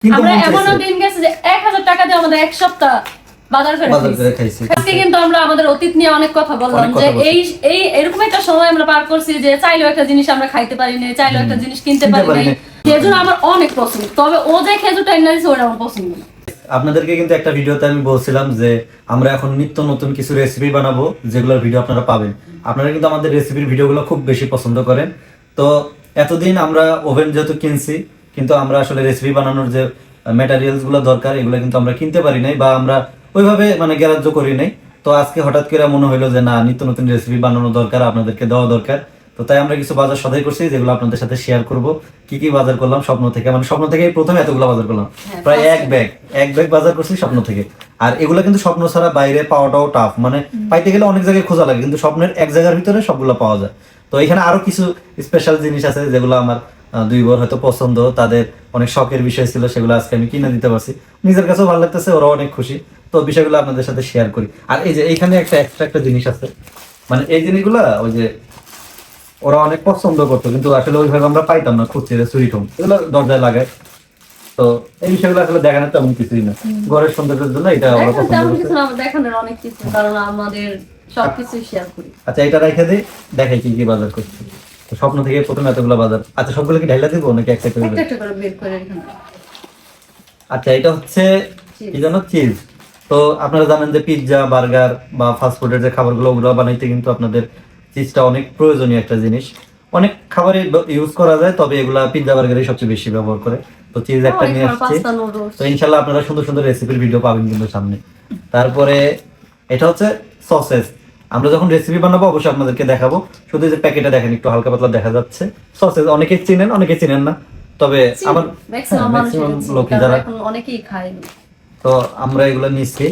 আমরা এমনও দিন গেছে যে 1000 টাকা দিয়ে আমাদের এক সপ্তাহ বাজার করে খাইছি। আজকে কিন্তু আমরা আমাদের অতীত নিয়ে অনেক কথা বললাম যে এই এরকম একটা সময় আমরা পার করছি যে চাইলেও একটা জিনিস আমরা খাইতে পারি না, চাইলেও একটা জিনিস কিনতে পারি না। খেজুর আমার অনেক পছন্দ, তবে ও যে খেজুরটা এনে দিয়েছে ওটা আমার পছন্দ না। আপনাদেরকে কিন্তু একটা ভিডিওতে আমি বলছিলাম যে আমরা এখন নিত্য নতুন কিছু রেসিপি বানাবো, যেগুলোর ভিডিও আপনারা পাবেন। আপনারা কিন্তু আমাদের রেসিপির ভিডিওগুলো খুব বেশি পছন্দ করেন। তো এতদিন আমরা ওভেন যেহেতু কিনছি, কিন্তু আমরা আসলে রেসিপি বানানোর যে ম্যাটেরিয়ালস গুলো দরকার এগুলো কিন্তু আমরা কিনতে পারি নাই, বা আমরা ওইভাবে মানে গ্রাহ্য করি নাই। তো আজকে হঠাৎ করে মনে হলো যে না, নিত্য নতুন রেসিপি বানানো দরকার, আপনাদেরকে দেওয়া দরকার। তো তাই আমরা কিছু বাজার সদাই করছি, যেগুলো আপনাদের সাথে শেয়ার করব। কি কি বাজার করলাম স্বপ্ন থেকে, মানে স্বপ্ন থেকে প্রথমে এতগুলো বাজার করলাম, প্রায় এক ব্যাগ বাজার করছি স্বপ্ন থেকে। আর এগুলো কিন্তু স্বপ্ন ছাড়া বাইরে পাওয়াটাও টাফ, মানে পাইতে গেলে অনেক জায়গায় খোঁজা লাগে, কিন্তু স্বপ্নের এক জায়গার ভিতরে সবগুলো পাওয়া যায়। তো এখানে আরো কিছু স্পেশাল জিনিস আছে যেগুলো আমার দুই বোর হয়তো পছন্দ, তাদের অনেক শখের বিষয় ছিল, সেগুলো আজকে আমি কিনে দিতে পারছি। নিজের কাছেও ভালো লাগতেছে, ওরাও অনেক খুশি। তো বিষয়গুলো আপনাদের সাথে শেয়ার করি। আর এই যে এইখানে একটা এক্সট্রা একটা জিনিস আছে, মানে এই জিনিসগুলা ওই যে ওরা অনেক পছন্দ করতো, কিন্তু আসলে ওইভাবে আমরা পাইতাম না খুঁজতে, সুইটম এগুলো দরজায় লাগায়। তো এই বিষয়গুলো আসলে দেখানোর তেমন কিছুই না, ঘরের সৌন্দর্যের জন্য এটা ওরা পছন্দ করছে। দেখানোর অনেক কিছু, কারণ আমাদের সবকিছু শেয়ার করি। আচ্ছা, এটা রেখে দিই, দেখাই কি কি বাজার করছি। তো স্বপ্ন থেকে প্রথমে এতগুলো বাজার। আচ্ছা, সবগুলো কি ঢাইলা দিব নাকি একটা করে? একটা করে বের করে এখানে। আচ্ছা, এটা হচ্ছে কি জানো, চিজ। তো আপনারা জানেন যে পিৎজা, বার্গার বা ফাস্ট ফুডের যে খাবারগুলো, ওগুলো বানাইতে কিন্তু আপনাদের চিজটা অনেক প্রয়োজনীয় একটা জিনিস। অনেক খাবারে ইউজ করা যায়, তবে এগুলা পিৎজা বার্গারে সবচেয়ে বেশি ব্যবহার করে। তো চিজ একটা নিয়ে আসছে। তো ইনশাআল্লাহ আপনারা সুন্দর সুন্দর রেসিপির ভিডিও পাবেন কিন্তু সামনে। তারপরে এটা হচ্ছে সসেস। আমরা যখন রেসিপি বানাবো অবশ্যই আপনাদেরকে দেখাবো। শুধু যে প্যাকেটে দেখেন একটু হালকা পাতলা দেখা যাচ্ছে সসেস, অনেকে চিনেন অনেকে চিনেন না, তবে আমার ম্যাক্সিমাম লোকই যারা অনেকেই খায়। তো আমরা এগুলো নিচ্ছি,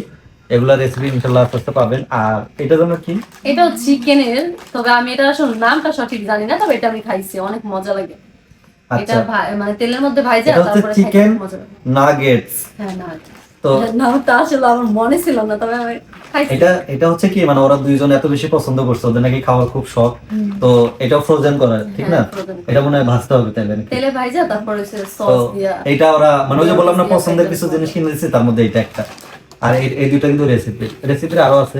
এগুলা রেসিপি ইনশাআল্লাহ আস্তে আস্তে পাবেন। আর এটা জন্য কি, এটা চিকেনের, তবে আমি এটা আসলে নামটা সঠিক জানি না, তবে এটা আমি খাইছি, অনেক মজা লাগে। এটা মানে তেলের মধ্যে ভাজা, তারপরে চিকেন নাগেটস। হ্যাঁ, নাগেটস। তো নামটা আসলে আমার মনে ছিল না, তবে আমি খাইছি। এটা হচ্ছে কি, মানে ওরা দুইজন এত বেশি পছন্দ করছে, ওদের নাকি খাওয়ার খুব শখ। তো এটা ফ্রোজেন করা, ঠিক না? এটা মনে হয় ভাজতে হবে তেলে ভাজা, তারপরে সস দিয়া। এটা ওরা মানে ওই যে বললাম না, পছন্দের কিছু জিনিস কিনে দিয়েছে, তার মধ্যে এটা একটা। আর এই দুইটা কিন্তু রেসিপির আরো আছে।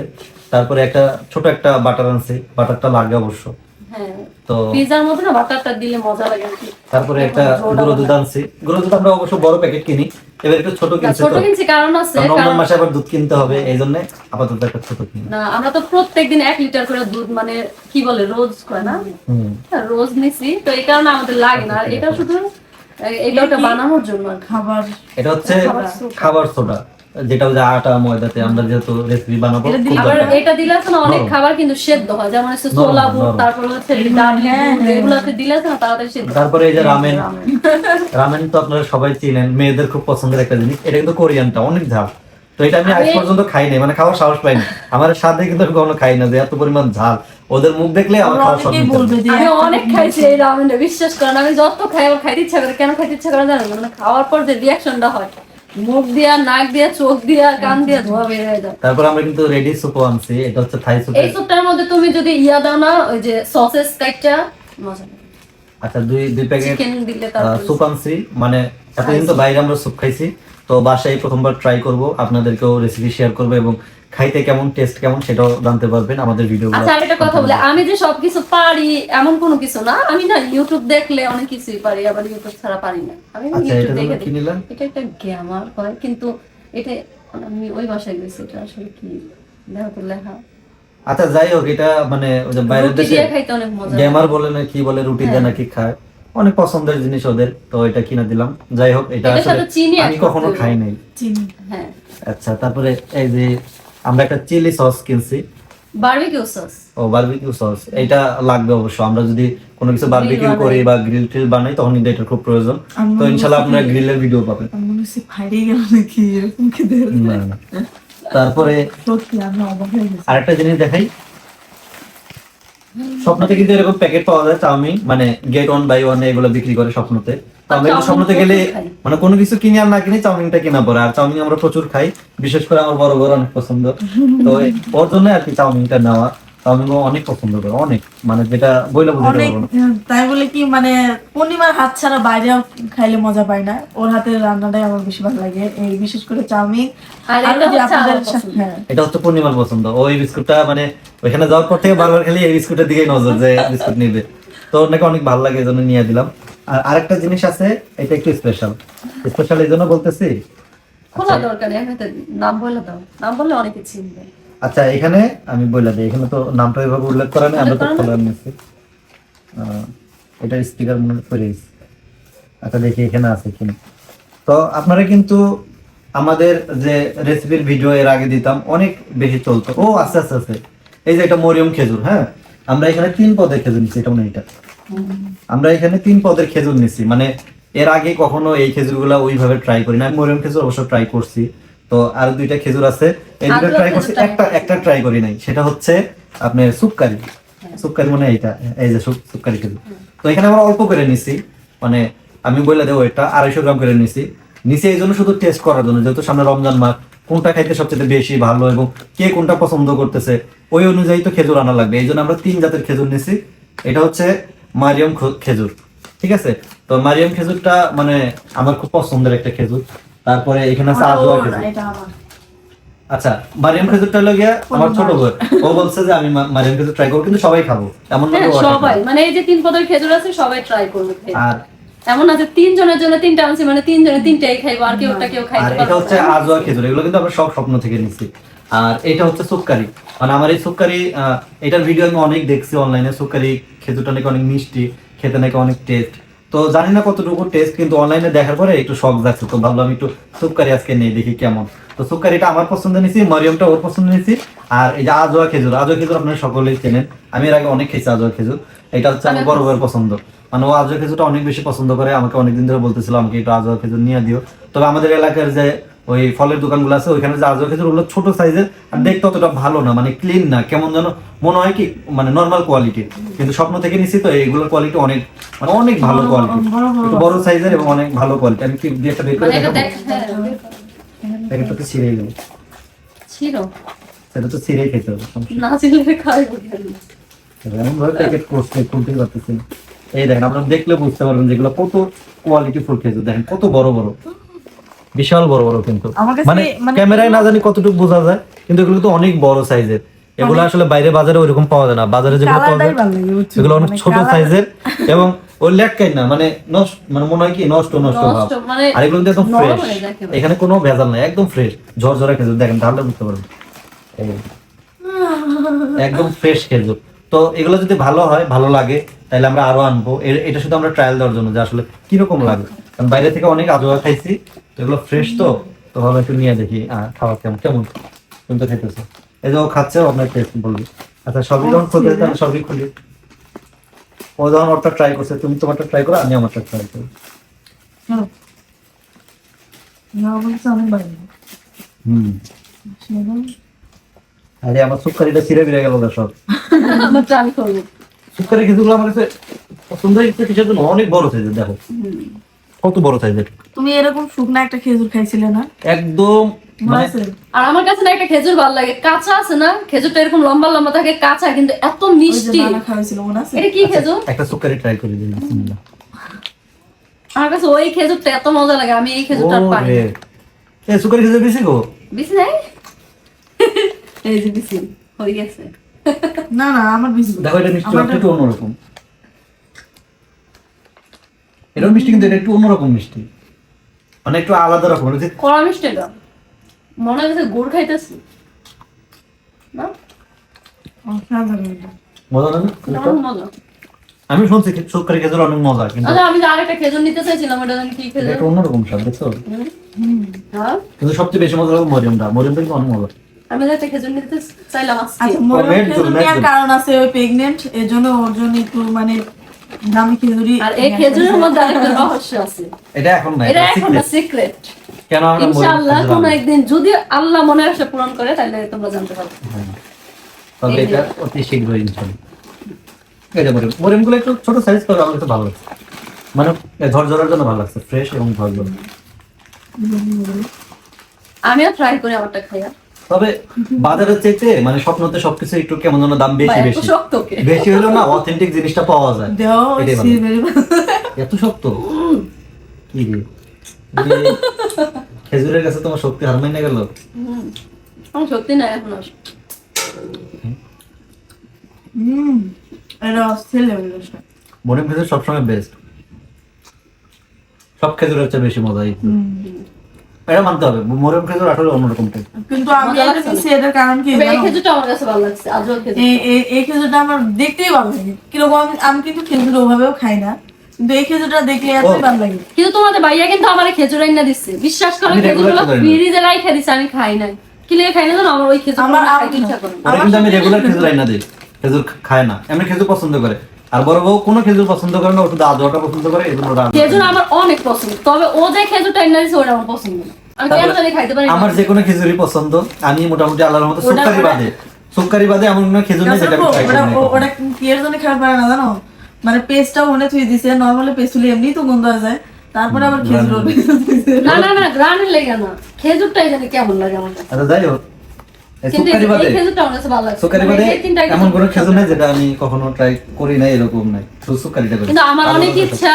তারপরে একটা ছোট একটা বাটার আনছি, বাটারটা লাগে অবশ্য। হ্যাঁ, তো পিজার মধ্যে না বাটারটা দিলে মজা লাগে। তারপরে একটা গুঁড়ো দুধ আনছি। গুঁড়ো দুধ আমরা অবশ্য বড় প্যাকেট কিনি, এবার একটু ছোট কিনছি, কারণ আছে নভেম্বর মাসে আবার দুধ কিনতে হবে, এইজন্য আপাতত একটা ছোট কিনি। না, আমরা তো প্রত্যেকদিন 1 লিটার করে দুধ, মানে কি বলে, রোজ কয় না, রোজ নিছি, তো এই কারণে আমাদের লাগে না। এটা শুধু এইটা বানানোর জন্য খাবার। এটা হচ্ছে খাবার সোডা, যেটা ওই যে আটা ময়দাতে আমরা যেহেতু রেসিপি বানাবো, এটা দিলে আছে না অনেক খাবার কিন্তু সেদ্ধ হয়, যেমন হচ্ছে ছোলা বুট, তারপর হচ্ছে ডাল, এগুলোতে দিলে আছে না তাড়াতাড়ি সেদ্ধ। তারপরে এই যে রামেন তো আপনারা সবাই চিনেন, মেয়েদের খুব পছন্দের একটা জিনিস। এটা কিন্তু কোরিয়ানটা, অনেক ঝাল। তো এটা আমি আজ পর্যন্ত খাই নাই, মানে খাওয়ার সাহস পাইনি। আমার সাথে কিন্তু আমি কখনো খাই না যে এত পরিমাণ ঝাল। ওদের মুখ দেখলে আমার খাওয়ার সাহস পাই। আমি অনেক খাইছি এই রামেনটা, বিশ্বাস করেন। আমি যত খাই আমার খাইতে ইচ্ছা করে। কেন খাইতে ইচ্ছা করে জানেন? মানে খাওয়ার পর যে রিঅ্যাকশনটা হয়, মুখ দিয়া, নাক দিয়া, চোখ দিয়া, কান দিয়া ধোয়া বের হয়ে যায়। তারপর আমরা কিন্তু রেডি স্যুপ আনছি, এটা হচ্ছে থাই স্যুপ। এই স্যুপটার মধ্যে তুমি যদি দাও না, ওই যে সসেস কাইটটা, মজা। আচ্ছা, দুই প্যাকেট স্যুপ আনছি, মানে এতদিন তো বাইরে আমরা স্যুপ খাইছি, তো বাসায় প্রথমবার ট্রাই করব, আপনাদেরকেও রেসিপি শেয়ার করব, এবং খাইতে কেমন, টেস্ট কেমন সেটাও জানতে পারবেন আমাদের ভিডিওগুলো। আচ্ছা, আরেকটা কথা বলি, আমি যে সবকিছু পারি এমন কোনো কিছু না। আমি না ইউটিউব দেখলে অনেক কিছুই পারি, আবার ইউটিউব ছাড়া পারি না। আমি ইউটিউব দেখে এটা একটা গ্যামার হয়, কিন্তু এটা আমি ওই ভাষায় গেছি, এটা আসলে কি দেখো তো লেখা। আচ্ছা, যাই হোক, এটা মানে ওই যে বাইরের দেশে গ্যামার বলে না কি বলে, রুটি দিয়ে নাকি খায়, অনেক পছন্দের জিনিস ওদের, তো এটা কিনে দিলাম। যাই হোক, এটা আসলে আমি কখনো খাই নাই। হ্যাঁ, আচ্ছা, তারপরে এই যে আমরা একটা চিলি সস কিনছি, বারবিকিউ সস। ও, বারবিকিউ সস, এটা লাগবে অবশ্য। আমরা যদি কোনো কিছু বারবিকিউ করি বা গ্রিল টিল বানাই, তখন কিন্তু এটা খুব প্রয়োজন। তো ইনশাআল্লাহ আপনারা গ্রিলের ভিডিও পাবেন। মনে হচ্ছে ফাইরে গেল নাকি, এরকম কি দেখে না। তারপরে সত্যি আমি অবাক হয়ে গেছি। আরেকটা জিনিস দেখাই, স্বপ্নতে কিন্তু এরকম প্যাকেট পাওয়া যায় চাউমিন, মানে গেট ওয়ান বাই ওয়ান এগুলো বিক্রি করে স্বপ্নতে। তো আমরা স্বপ্নতে গেলে মানে কোনো কিছু কিনে আর না কিনে চাউমিনটা কিনা পড়ে। আর চাউমিন আমরা প্রচুর খাই, বিশেষ করে আমার বড় বড় অনেক পছন্দ, তো ওর জন্য আর কি চাউমিনটা নেওয়া। আমি অনেক পছন্দ করি, অনেক, মানে যেটা বইলে বুঝাতে অনেক, পারবো না। তাই বলে কি মানে পূর্ণিমার হাত ছাড়া বাইরে খাইলে মজা পাই না, ওর হাতের রান্নাটাই আমার বেশি ভালো লাগে, এই বিশেষ করে চাউমিন। আর আর এটা ওই যে হচ্ছে আপনাদের আমার পছন্দ। হ্যাঁ, এটা হচ্ছে পূর্ণিমার পছন্দ। ওই বিস্কুটটা মানে ওইখানে যাওয়ার পর থেকে বারবার খালি এই বিস্কুটের দিকেই নজর, যে বিস্কুট নিবে। তো ওনাকে অনেক ভালো লাগে, এই জন্য নিয়ে দিলাম। আর আরেকটা জিনিস আছে, এটা একটু স্পেশাল, স্পেশাল এই জন্য বলতেছি। খোলা দরকার নেই, এখন তো নাম বলে দাও, নাম বললে অনেকে চিনবে। আচ্ছা, এখানে আমি বলে দিই, এখানে তো নামটা এভাবে উল্লেখ করা নেই, আমরা তো খোলা নিয়েছি। এটা স্টিকার মনে করে দিয়েছি। আচ্ছা দেখি এখানে আছে কিনা। তো আপনারা কিন্তু আমাদের যে রেসিপির ভিডিও এর আগে দিতাম, অনেক বেশি চলতো। ও আচ্ছা আচ্ছা আচ্ছা, এই যে এটা মরিয়ম খেজুর। হ্যাঁ, আমরা এখানে 3 পদের খেজুর নিচ্ছি, এটা মনে হয় এটা। আমরা এখানে 3 পদের খেজুর নিচ্ছি, মানে এর আগে কখনো এই খেজুরগুলা ওইভাবে ট্রাই করি না। মরিয়ম খেজুর অবশ্য ট্রাই করছি। তো আর 2টা খেজুর আছে, এই দুটো ট্রাই করছি, একটা ট্রাই করি নাই, সেটা হচ্ছে আপনার সুক্কারি। সুক্কারি মানে এইটা, এই যে সুক্কারি খেজুর। তো এখানে আমরা অল্প করে নিছি, মানে আমি বলে দেবো এটা 250 গ্রাম করে নিছি এই জন্য, শুধু টেস্ট করার জন্য, যেহেতু সামনে রমজান মাস, কোনটা খাইতে সবচেয়ে বেশি ভালো এবং কে কোনটা পছন্দ করতেছে ওই অনুযায়ী তো খেজুর আনা লাগবে। এই জন্য আমরা 3 জাতের খেজুর নিছি। এটা হচ্ছে মারিয়াম খেজুর, ঠিক আছে? তো মারিয়াম খেজুরটা মানে আমার খুব পছন্দের একটা খেজুর। তারপরে এখানে আছে আজওয়া খেজুর। এটা আমার আচ্ছা, মারিয়াম খেজুরটা হলো গিয়া আমার ছোট বোন, ও বলছে যে আমি মারিয়াম খেজুর ট্রাই করব, কিন্তু সবাই খাবো এমন না, হ্যাঁ যে ও খাবে। সবাই, মানে এই যে 3 পদের খেজুর আছে সবাই ট্রাই করবে খেয়ে। আর এমন আছে 3 জনের জন্য 3টা আনছি, মানে 3 জনে 3টাই খাইবো, আর কেউ ওটা কেউ আর খাইতে এটা পারবে হচ্ছে না। আজওয়া খেজুর, এগুলো কিন্তু আমরা সব স্বপ্ন থেকে নিচ্ছি। আর এটা হচ্ছে সুক্কারি, মানে আমার এই সুক্কারি, এটার ভিডিও আমি অনেক দেখছি অনলাইনে। সুক্কারি খেজুরটা নাকি অনেক মিষ্টি, খেতে নাকি অনেক টেস্ট। তো জানি না কতটুকু টেস্ট, কিন্তু অনলাইনে দেখার পরে একটু শখ যাচ্ছে। তো ভাবলাম একটু সুক্কারি আজকে নেই, দেখি কেমন। তো সুক্কারিটা আমার পছন্দ নিয়েছি, মরিয়মটা ওর পছন্দ নিয়েছি। আর এই যে আজওয়া খেজুর, আজওয়া খেজুর আপনারা সকলেই চেনেন, আমি এর আগে অনেক খেয়েছি আজওয়া খেজুর। এটা হচ্ছে আমার বড় বড় পছন্দ, মানে ও আজওয়া খেজুরটা অনেক বেশি পছন্দ করে। আমাকে অনেকদিন ধরে বলতেছিল আমাকে একটু আজওয়া খেজুর নিয়ে দিও। তবে আমাদের এলাকার যে ওই ফলের দোকানগুলো আছে, ওইখানে যে আজওয়া খেজুর, ওগুলো ছোট সাইজের, আর দেখতে অতটা ভালো না, মানে ক্লিন না, কেমন যেন মনে হয় কি, মানে নর্মাল কোয়ালিটি। কিন্তু স্বপ্ন থেকে নিছি, তো এইগুলোর কোয়ালিটি অনেক, মানে অনেক ভালো কোয়ালিটি, একটু বড় সাইজের এবং অনেক ভালো কোয়ালিটি। আমি কি একটা বের করে মানে এটা দেখাবো? হ্যাঁ, প্যাকেটটা তো ছিঁড়ে গেল, ছিল সেটা তো ছিঁড়েই খেতে হবে। না ছিল খাইবো। এমন ভাবে প্যাকেট করছে, খুলতে পারতেছি না। এই দেখেন, আপনারা দেখলে বুঝতে পারবেন যেগুলো কত কোয়ালিটি ফুল খেজুর। দেখেন কত বড় বড়, বিশাল বড় বড়, কিন্তু আমার কাছে মানে মানে ক্যামেরায় না জানি কতটুকু বোঝা যায়, কিন্তু এগুলো তো অনেক বড় সাইজের। এগুলো আসলে বাইরে বাজারে ওইরকম পাওয়া যায় না, বাজারে যেগুলো পাওয়া যায় কালারটাই ভালো লাগে, বুঝছো? এগুলো অনেক মানে ছোট কালার- সাইজের, এবং ওই লেটকাই না, মানে নষ্ট, মানে মনে হয় কি নষ্ট নষ্ট ভাব। নষ্ট, মানে আর এগুলো কিন্তু একদম নরম ফ্রেশ, হয়ে যায় একেবারে। এখানে কোনো ভেজাল নাই, একদম ফ্রেশ ঝরঝরা খেজুর। দেখেন তাহলে বুঝতে পারবেন, এই একদম ফ্রেশ খেজুর। তো এগুলো যদি ভালো হয়, ভালো লাগে, তাহলে আমরা আরো আনবো। এটা শুধু আমরা ট্রায়াল দেওয়ার জন্য, যে আসলে কিরকম লাগে। কারণ বাইরে থেকে অনেক আজোয়া খাইছি, তো এগুলো ফ্রেশ, তো ভালো একটু নিয়ে দেখি খাওয়া কেমন কেমন তুমি তো খাইতেছো। এই যে ও খাচ্ছে, আপনার টেস্ট বলবি। আচ্ছা, সবই যখন খুলতে তাহলে সবই খুলি। ও যখন ওরটা ট্রাই করছে, তুমি তোমারটা ট্রাই করো, আমি আমারটা ট্রাই করি। চলো। না, আমার কাছে অনেক ভালো লাগে। আরে আমার সুক্কারিটা ছিঁড়ে বেড়ে গেল না সব। আমরা ট্রাই করবো। সুক্কারি খেজুরগুলো আমার কাছে পছন্দ হয়েছে কিসের জন্য, অনেক বড় সাইজের। দেখো কত বড় সাইজের। তুমি এরকম শুকনা একটা খেজুর খাইছিলে না? একদম মনে মানে আছে? আর আমার কাছে না একটা খেজুর ভালো লাগে, কাঁচা আছে না খেজুরটা, এরকম লম্বা লম্বা থাকে, কাঁচা কিন্তু এত ওই যে মিষ্টি। নানা খাওয়াইছিল, মনে আছে? এটা কি খেজুর? একটা সুক্কারি ট্রাই করে দিই, বিসমিল্লাহ। আমার কাছে ওই খেজুরটা এত মজা লাগে, আমি এই খেজুরটা আর পাই না। ওরে, এ সুক্কারি খেজুর বেশি গো। বিসি নাই? এই যে বিসি হয়ে গেছে। না না, আমার বিজি। দেখো এটা মিষ্টি একটু অন্যরকম, এটাও মিষ্টি, কিন্তু এটা একটু অন্যরকম মিষ্টি, মানে একটু আলাদা রকম। কড়া মিষ্টি এটা, মনে হচ্ছে গুড় খাইতেছি না, মজা না? দারুণ মজা। আমি শুনছি সুক্কারি খেজুর অনেক মজা, কিন্তু আচ্ছা, আমি যে আরেকটা খেজুর নিতে চাইছিলাম, ওটা জানি কি এটা খেজুর? একটু অন্যরকম স্বাদ, দেখছো? হ্যাঁ, কিন্তু সবচেয়ে বেশি মজা লাগে মরিয়মটা, মরিয়মটা কিন্তু অনেক মজা। আমি যে একটা খেজুর নিতে চাইলাম আজকে। আচ্ছা, মরিয়ম Comment খেজুর করুন, নেওয়ার একদম। কারণ আছে, ওই প্রেগনেন্ট, এর জন্য ওর জন্য একটু মানে দামি খেজুরি। আর এই খেজুরের মধ্যে আরেকটা রহস্য আছে, এটা এখন না, এটা এটা এখন secret। সিক্রেট। কেন আমরা মরিয়ম ইনশাআল্লাহ খেজুর কোন আনবো? একদিন যদি আল্লাহ মনে আসে পূরণ করে, তাহলে তোমরা জানতে পারবে। হ্যাঁ। তবে এটা অতি শীঘ্রই ইনশাআল্লাহ। এটা মরিয়মগুলো একটু ছোট সাইজ করে আমার একটু ভালো লাগছে, মানে ঝরঝরার জন্য ভালো লাগছে, ফ্রেশ এবং ঝরঝরা। আমিও ট্রাই করি আমারটা খাইয়া। তবে বাজারের চাইতে মানে স্বপ্নতে সবকিছু একটু কেমন যেন দাম বেশি বেশি বেশি হলেও না অথেন্টিক জিনিসটা পাওয়া যায়। এটাই ভালো। এত শক্ত কি রে খেজুরের কাছে তোমার শক্তি হার মাইনে গেল। আমার সত্যি না এখন এটা অস্থির লেভেলের। মরিম খেজুর সবসময় বেস্ট, সব খেজুরের চেয়ে বেশি মজা। এটা মানতে হবে, মরিম খেজুর আসলে অন্যরকম টাইপ। কিন্তু আমি এটা নিচ্ছি এটার কারণ কি এই খেজুরটা আমার কাছে ভালো লাগছে, আজল খেজুর। এই খেজুরটা আমার দেখতেই ভালো লাগে। কিরকম আমি কিন্তু খেজুর ওভাবেও খাই না, কিন্তু এই খেজুরটা দেখলে এতই ভালো লাগে। কিন্তু তোমাদের ভাইয়া কিন্তু আমার খেজুর আইনা দিচ্ছে, বিশ্বাস করো খেজুরগুলো ফ্রিজে রাইখা দিছে, আমি খাই নাই। কি লাগে খাই না জানো, আমার ওই খেজুর আমার খাইতে ইচ্ছা করে। ওরা কিন্তু আমি রেগুলার খেজুর আইনা দেই, খেজুর খায় না, এমনি খেজুর পছন্দ করে। আর বড় বউ কোনো খেজুর পছন্দ করে না, ও শুধু আজওয়াটা পছন্দ করে। এজন্য খেজুর আমার অনেক পছন্দ, তবে ও যে খেজুরটা আইনা দিছে ওটা আমার পছন্দ না। আমি কেন জানি খাইতে পারি না। আমার যে কোনো খেজুরই পছন্দ। আমি মোটামুটি আল্লাহর মতো সুক্কারি বাদে এমন কোনো খেজুর নেই যেটা আমি খাই না। ওটা কি এর জন্য খারাপ পারে না জানো, মানে পেস্টটাও মনে থুই দিছে। নরমালি পেস্ট হলে এমনি তো গন্ধ হয়ে যায়, তারপরে আবার খেজুর না না না গ্রানের লাগে না, খেজুরটাই জানি কেমন লাগে আমার কাছে। আচ্ছা যাই হোক, কিন্তু এই খেজুরটা আমার কাছে ভালো লাগে। সুক্কারি বাদে এমন কোনো খেজুর নেই যেটা আমি কখনো ট্রাই করি না, এরকম নাই। শুধু সুক্কারিটা করি। কিন্তু আমার অনেক ইচ্ছা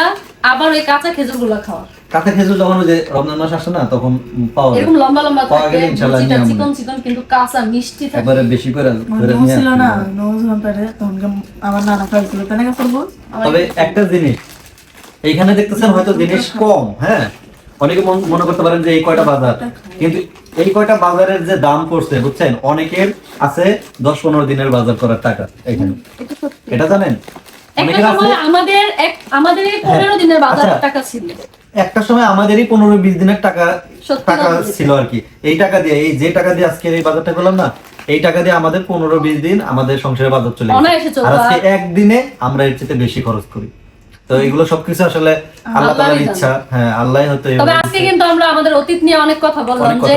আবার ওই কাঁচা খেজুরগুলো খাওয়ার। কাঁচা খেজুর যখন ওই যে রমজান মাস আসে না, তখন পাওয়া যায়। এরকম লম্বা লম্বা পাওয়া থাকে, গেলে ইনশাআল্লাহ মুচিটা নিয়ে চিকন চিকন কিন্তু কাঁচা মিষ্টি থাকে। একবারে বেশি করে ধরে নজ নিয়ে ছিল আসি। না, নজ ঘন্টারে তখন আমার নানা খাইছিল, তাই না করবো। তবে একটা জিনিস এইখানে দেখতেছেন হয়তো জিনিস কম, হ্যাঁ অনেকে মনে করতে পারেন যে এই কয়টা বাজার, কিন্তু এই কয়টা বাজারের যে দাম পড়ছে বুঝছেন, অনেকের আছে 10-15 দিনের বাজার করার টাকা এখানে। এটা জানেন একটা সময় আমাদের 15 দিনের বাজার আচ্ছা, টাকা ছিল। একটা সময় আমাদেরই 15-20 দিনের টাকা সত্যি টাকা কথা ছিল আর কি। এই টাকা দিয়ে, এই যে টাকা দিয়ে আজকে এই বাজারটা করলাম না, এই টাকা দিয়ে আমাদের 15-20 দিন আমাদের সংসারের বাজার চলে অনায়াসে চলবে। আর আজকে একদিনে আমরা এর চেয়ে বেশি খরচ করি। তো এগুলো সবকিছু আসলে আল্লাহ তাআলার ইচ্ছা। হ্যাঁ আল্লাহই হয়তো। তবে আজকে কিন্তু আমরা আমাদের অতীত নিয়ে অনেক কথা বললাম, যে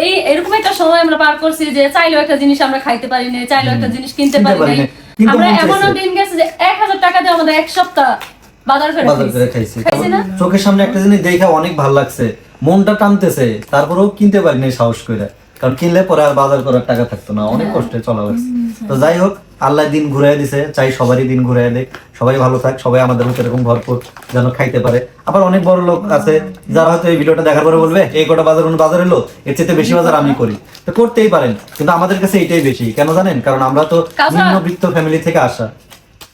এই এরকম একটা সময় আমরা পার করছি যে চাইলেও একটা জিনিস আমরা খাইতে পারি না, চাইলেও একটা জিনিস কিনতে পারি না। আমরা এমনও দিন গেছে যে 1000 টাকা দিয়ে আমাদের এক সপ্তাহ বাজার করে খাইছি না। চোখের সামনে একটা জিনিস দেখে অনেক ভালো লাগছে, মনটা টানতেছে, তারপরেও কিনতে পারি না সাহস করে, কারণ কিনলে পরে আর বাজার করার টাকা থাকতো না, অনেক কষ্টে চলা লাগছে। তো যাই হোক, আল্লাহ দিন ঘুরাই দিছে, চাই সবারই দিন ঘুরাই দেখ, সবাই ভালো থাক, সবাই আমাদের মতো এরকম ভরপুর যেন খাইতে পারে। আবার অনেক বড় লোক আছে যারা হয়তো এই ভিডিওটা দেখার পরে বলবে এই কটা বাজার কোন বাজার এলো, এর চেয়ে বেশি বাজার আমি করি। তো করতেই পারেন, কিন্তু আমাদের কাছে এটাই বেশি। কেন জানেন? কারণ আমরা তো নিম্নবিত্ত ফ্যামিলি থেকে আসা।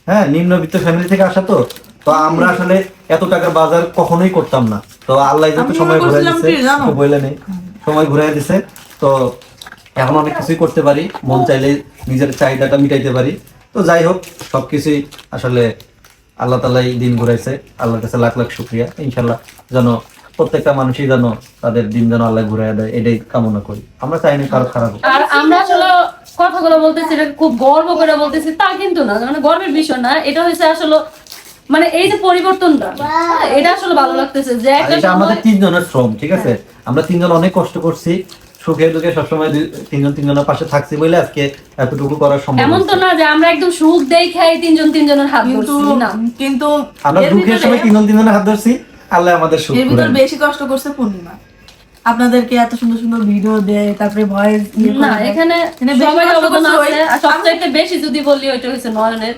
হ্যাঁ, নিম্নবিত্ত ফ্যামিলি থেকে আসা। তো আমরা আসলে এত টাকার বাজার কখনোই করতাম না। তো আল্লাহ যত সময় ঘুরাই দিচ্ছে, বলে নেই সময় ঘুরাই দিছে, তো এখন অনেক কিছুই করতে পারি, মন চাইলে নিজের চাহিদাটা মিটাইতে পারি। তো যাই হোক, সবকিছুই আসলে আল্লাহ তাআলাই দিন ঘুরাইছে, আল্লাহর কাছে লাখ লাখ শুকরিয়া। ইনশাআল্লাহ যেন প্রত্যেকটা মানুষই যেন তাদের দিন যেন আল্লাহ ঘুরাইয়া দেয়, এটাই কামনা করি। আমরা চাই না কারো খারাপ হোক। আর আমরা আসলে কথাগুলো বলতেছি এটা খুব গর্ব করে বলতেছি তা কিন্তু না, মানে গর্বের বিষয় না, এটা হচ্ছে আসলে মানে এই যে পরিবর্তনটা, এটা আসলে ভালো লাগতেছে যে একটা আমাদের তিনজনের শ্রম, ঠিক আছে? আমরা তিনজন অনেক কষ্ট করছি, সুখে দুঃখে সবসময় তিনজনের পাশে থাকছি বলে আজকে এতটুকু করা সম্ভব। এমন তো না যে আমরা একদম সুখ দেখাই তিনজনের হাত ধরছি না, কিন্তু আমরা দুঃখের সময় তিনজনের হাত ধরছি, আল্লাহ আমাদের সুখ। এর ভিতর বেশি কষ্ট করছে পূর্ণিমা, আপনাদেরকে এত সুন্দর সুন্দর ভিডিও দেয়, তারপরে ভয়েস না এখানে সবাই অবদান আছে। আর সবচাইতে বেশি যদি বলি ওইটা হচ্ছে নয়নের,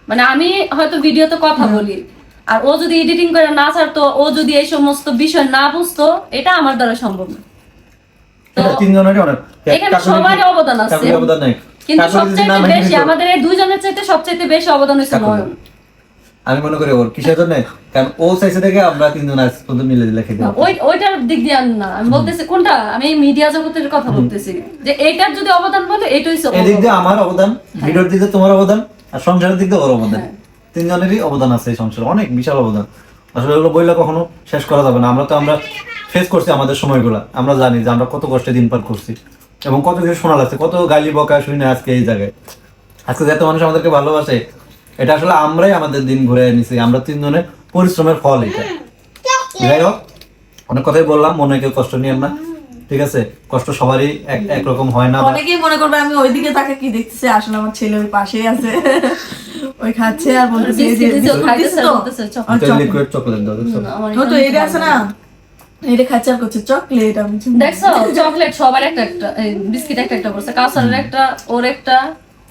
মানে আমি হয়তো ভিডিওতে কথা বলি, আর ও যদি এডিটিং করে না ছাড়তো, ও যদি এই সমস্ত বিষয় না বুঝতো, এটা আমার দ্বারা সম্ভব না। তিনজনেরই অনেক, এখানে সবারই অবদান আছে, কিন্তু সবচাইতে বেশি আমাদের এই দুইজনের চাইতে সবচাইতে বেশি অবদান হচ্ছে নয়ন। আমি মনে করি ওর কিসের জন্য, কারণ ও চাইছে দেখে আমরা তিনজন আজ পর্যন্ত মিলে দিলে খেতে। ওইটার দিক দিয়ে না, আমি বলতেছি কোনটা, আমি মিডিয়া জগতের কথা বলতেছি, যে এইটার যদি অবদান বলে এটাই সব। এই দিক দিয়ে আমার অবদান, ভিডিওর দিক দিয়ে তোমার অবদান, আর সংসারের দিক দিয়ে ওর অবদান। তিনজনেরই অবদান আছে এই সংসারে, অনেক বিশাল অবদান। আসলে এগুলো বইলে কখনো শেষ করা যাবে না। আমরা ফেস করছি আমাদের সময়গুলো, আমরা জানি যে আমরা কত কষ্টে দিন পার করছি এবং কত কিছু শোনা লাগছে, কত গালি বকা শুনে আজকে এই জায়গায়। আজকে যত মানুষ আমাদেরকে ভালোবাসে, এটা আসলে আমরাই আমাদের দিন ঘুরে নিছি, আমরা তিনজনের পরিশ্রমের ফল এটা। যাই হোক, অনেক কথাই বললাম, মনে কেউ কষ্ট নিয়েন না, ঠিক আছে? কষ্ট সবারই একরকম হয় না। অনেকেই মনে করবে আমি ওইদিকে তাকে কি দেখতেছি, আসলে আমার ছেলে ওই পাশেই আছে, ওই খাচ্ছে আর বলতেছে লিকুইড চকলেট দাও, দেখছো? তো এটা আছে না, এটা খাচার করছে চকলেট আমি দেখছো চকলেট সবার একটা একটা বিস্কিট একটা একটা করছে, কাউসারের একটা, ওর একটা,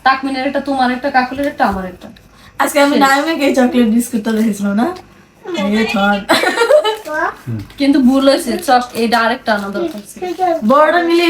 তাকমিনের একটা, তোমার একটা, কাকুলের একটা, আমার একটা। আজকে আমি নাইমাকে চকলেট বিস্কুটটা রেখেছিলাম না এই থাক কিন্তু ভুল হয়েছে, চক এটা আরেকটা আনা দরকার ছিল। বড়টা নিলে